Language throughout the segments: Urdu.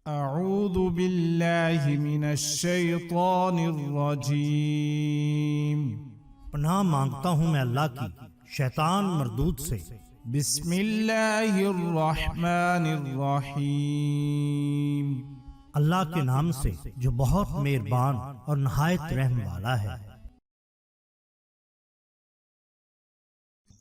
اعوذ باللہ من الشیطان الرجیم، پناہ مانگتا ہوں میں اللہ کی شیطان مردود سے۔ بسم اللہ الرحمن الرحیم، اللہ کے نام سے جو بہت مہربان اور نہایت رحم والا ہے۔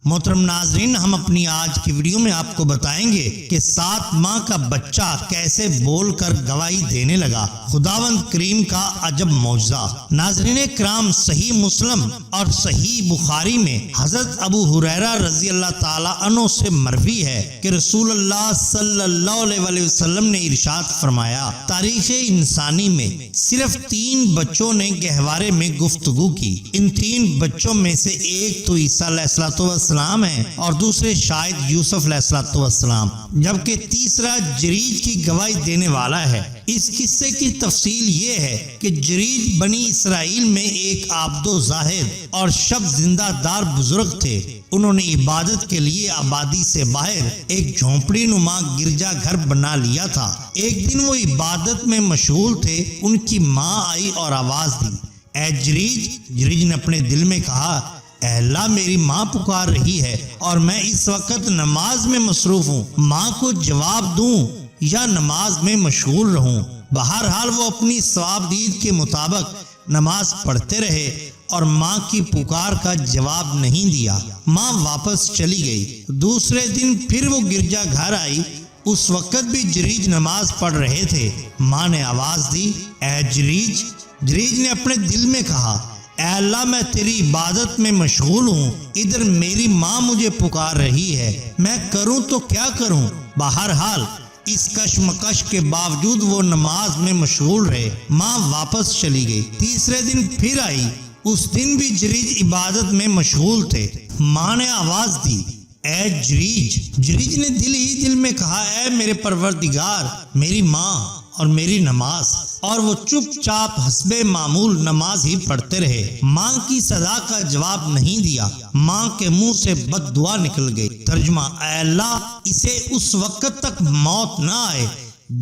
محترم ناظرین، ہم اپنی آج کی ویڈیو میں آپ کو بتائیں گے کہ 7 ماہ کا بچہ کیسے بول کر گواہی دینے لگا، خداوند کریم کا عجب معجزہ۔ ناظرین کرام، صحیح مسلم اور صحیح بخاری میں حضرت ابو ہریرہ رضی اللہ تعالیٰ عنہ سے مروی ہے کہ رسول اللہ صلی اللہ علیہ وسلم نے ارشاد فرمایا، تاریخ انسانی میں صرف 3 بچوں نے گہوارے میں گفتگو کی۔ ان 3 بچوں میں سے ایک تو عیسیٰ علیہ السلام ہے اور دوسرے شاید یوسف علیہ السلام، جبکہ تیسرا جریج کی گواہی دینے والا ہے۔ اس قصے کی تفصیل یہ ہے کہ جریج بنی اسرائیل میں ایک عابد و زاہد اور شب زندہ دار بزرگ تھے۔ انہوں نے عبادت کے لیے آبادی سے باہر ایک جھونپڑی نما گرجا گھر بنا لیا تھا۔ ایک دن وہ عبادت میں مشغول تھے، ان کی ماں آئی اور آواز دی، اے جریج۔ جریج نے اپنے دل میں کہا، اے اللہ، میری ماں پکار رہی ہے اور میں اس وقت نماز میں مصروف ہوں، ماں کو جواب دوں یا نماز میں مشغول رہوں؟ بہرحال وہ اپنی ثواب دید کے مطابق نماز پڑھتے رہے اور ماں کی پکار کا جواب نہیں دیا۔ ماں واپس چلی گئی۔ دوسرے دن پھر وہ گرجا گھر آئی، اس وقت بھی جریج نماز پڑھ رہے تھے۔ ماں نے آواز دی، اے جریج۔ جریج نے اپنے دل میں کہا، اے اللہ، میں تیری عبادت میں مشغول ہوں، ادھر میری ماں مجھے پکار رہی ہے، میں کروں تو کیا کروں؟ بہرحال اس کشمکش کے باوجود وہ نماز میں مشغول رہے۔ ماں واپس چلی گئی۔ تیسرے دن پھر آئی، اس دن بھی جریج عبادت میں مشغول تھے۔ ماں نے آواز دی، اے جریج۔ جریج نے دل ہی دل میں کہا، اے میرے پروردگار، میری ماں اور میری نماز، اور وہ چپ چاپ حسب معمول نماز ہی پڑھتے رہے۔ ماں کی صدا کا جواب نہیں دیا۔ ماں کے منہ سے بد دعا نکل گئی۔ ترجمہ، اے اللہ، اسے اس وقت تک موت نہ آئے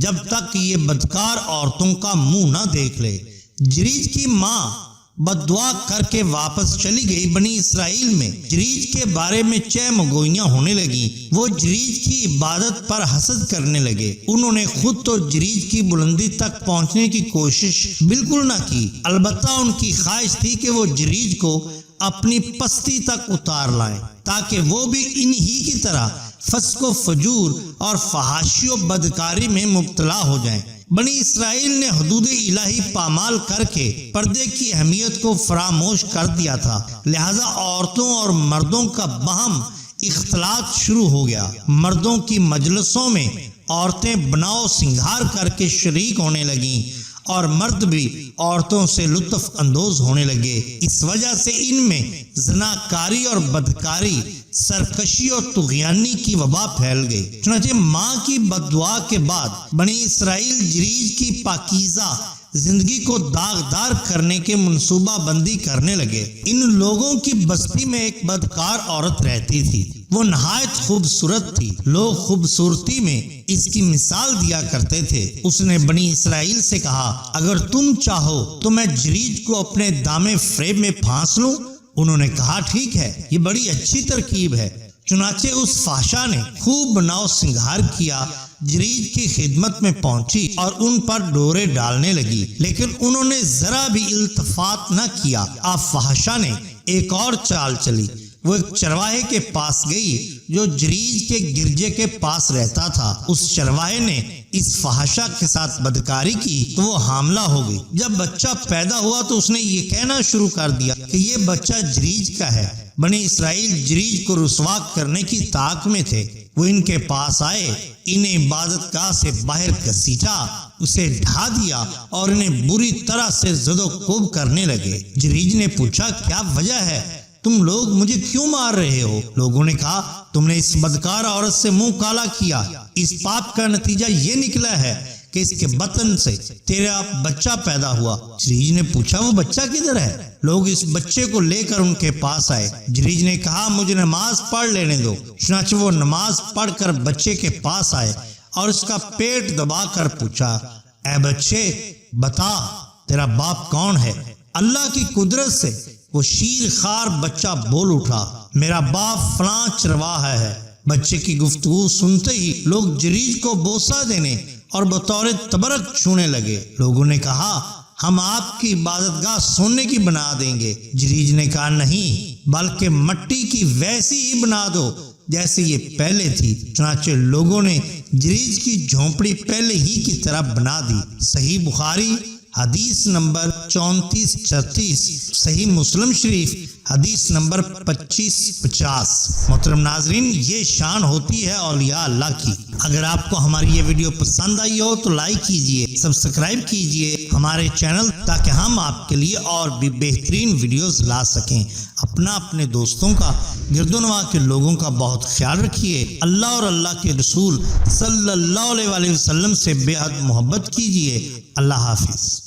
جب تک یہ بدکار عورتوں کا منہ نہ دیکھ لے۔ جریج کی ماں بد دعا کر کے واپس چلی گئی۔ بنی اسرائیل میں جریج کے بارے میں چہم گوئیاں ہونے لگیں۔ وہ جریج کی عبادت پر حسد کرنے لگے۔ انہوں نے خود تو جریج کی بلندی تک پہنچنے کی کوشش بالکل نہ کی، البتہ ان کی خواہش تھی کہ وہ جریج کو اپنی پستی تک اتار لائیں تاکہ وہ بھی انہی کی طرح فسق و فجور اور فحاشی و بدکاری میں مبتلا ہو جائیں۔ بنی اسرائیل نے حدود الہی پامال کر کے پردے کی اہمیت کو فراموش کر دیا تھا، لہذا عورتوں اور مردوں کا باہم اختلاط شروع ہو گیا۔ مردوں کی مجلسوں میں عورتیں بناؤ سنگھار کر کے شریک ہونے لگیں اور مرد بھی عورتوں سے لطف اندوز ہونے لگے۔ اس وجہ سے ان میں زناکاری اور بدکاری، سرکشی اور طغیانی کی وبا پھیل گئی۔ چنانچہ ماں کی بد دعا کے بعد بنی اسرائیل جریج کی پاکیزہ زندگی کو داغدار کرنے کے منصوبہ بندی کرنے لگے۔ ان لوگوں کی بستی میں ایک بدکار عورت رہتی تھی۔ وہ نہایت خوبصورت تھی، لوگ خوبصورتی میں اس کی مثال دیا کرتے تھے۔ اس نے بنی اسرائیل سے کہا، اگر تم چاہو تو میں جریج کو اپنے دامے فریب میں پھانس لوں؟ انہوں نے کہا، ٹھیک ہے، یہ بڑی اچھی ترکیب ہے۔ چنانچہ اس فحشا نے خوب بناؤ سنگھار کیا، جریج کی خدمت میں پہنچی اور ان پر ڈورے ڈالنے لگی، لیکن انہوں نے ذرا بھی التفات نہ کیا۔ اب فحشا نے ایک اور چال چلی۔ وہ ایک چرواہے کے پاس گئی جو جریج کے گرجے کے پاس رہتا تھا۔ اس چرواہے نے اس فحشا کے ساتھ بدکاری کی تو وہ حاملہ ہو گئی۔ جب بچہ پیدا ہوا تو اس نے یہ کہنا شروع کر دیا کہ یہ بچہ جریج کا ہے۔ بنی اسرائیل جریج کو رسوا کرنے کی طاق میں تھے۔ وہ ان کے پاس آئے، انہیں عبادت گاہ سے باہر گھسیٹا، اسے ڈھا دیا اور انہیں بری طرح سے زد و کوب کرنے لگے۔ جریج نے پوچھا، کیا وجہ ہے؟ تم لوگ مجھے کیوں مار رہے ہو؟ لوگوں نے کہا، تم نے اس بدکار عورت سے منہ کالا کیا، اس پاپ کا نتیجہ یہ نکلا ہے کہ اس کے بطن سے تیرا بچہ پیدا ہوا۔ جریج نے پوچھا، وہ بچہ کدھر ہے؟ لوگ اس بچے کو لے کر ان کے پاس آئے۔ جریج نے کہا، مجھے نماز پڑھ لینے دو۔ چنانچہ وہ نماز پڑھ کر بچے کے پاس آئے اور اس کا پیٹ دبا کر پوچھا، اے بچے بتا تیرا باپ کون ہے؟ اللہ کی قدرت سے وہ شیر خوار بچہ بول اٹھا، میرا باپ فلاں چرواہا ہے۔ بچے کی گفتگو سنتے ہی لوگ جریج کو بوسہ دینے اور بطور تبرک چھونے لگے۔ لوگوں نے کہا ہم آپ کی عبادت گاہ سونے کی بنا دیں گے۔ جریج نے کہا نہیں، بلکہ مٹی کی ویسی ہی بنا دو جیسے یہ پہلے تھی۔ چنانچہ لوگوں نے جریج کی جھونپڑی پہلے ہی کی طرح بنا دی۔ صحیح بخاری حدیث نمبر 3436، صحیح مسلم شریف حدیث نمبر 2550۔ محترم ناظرین، یہ شان ہوتی ہے اولیاء اللہ کی۔ اگر آپ کو ہماری یہ ویڈیو پسند آئی ہو تو لائک کیجئے، سبسکرائب کیجئے ہمارے چینل، تاکہ ہم آپ کے لیے اور بھی بہترین ویڈیوز لا سکیں۔ اپنے دوستوں کا، گرد و نواح کے لوگوں کا بہت خیال رکھیے۔ اللہ اور اللہ کے رسول صلی اللہ علیہ وسلم سے بے حد محبت کیجئے۔ اللہ حافظ۔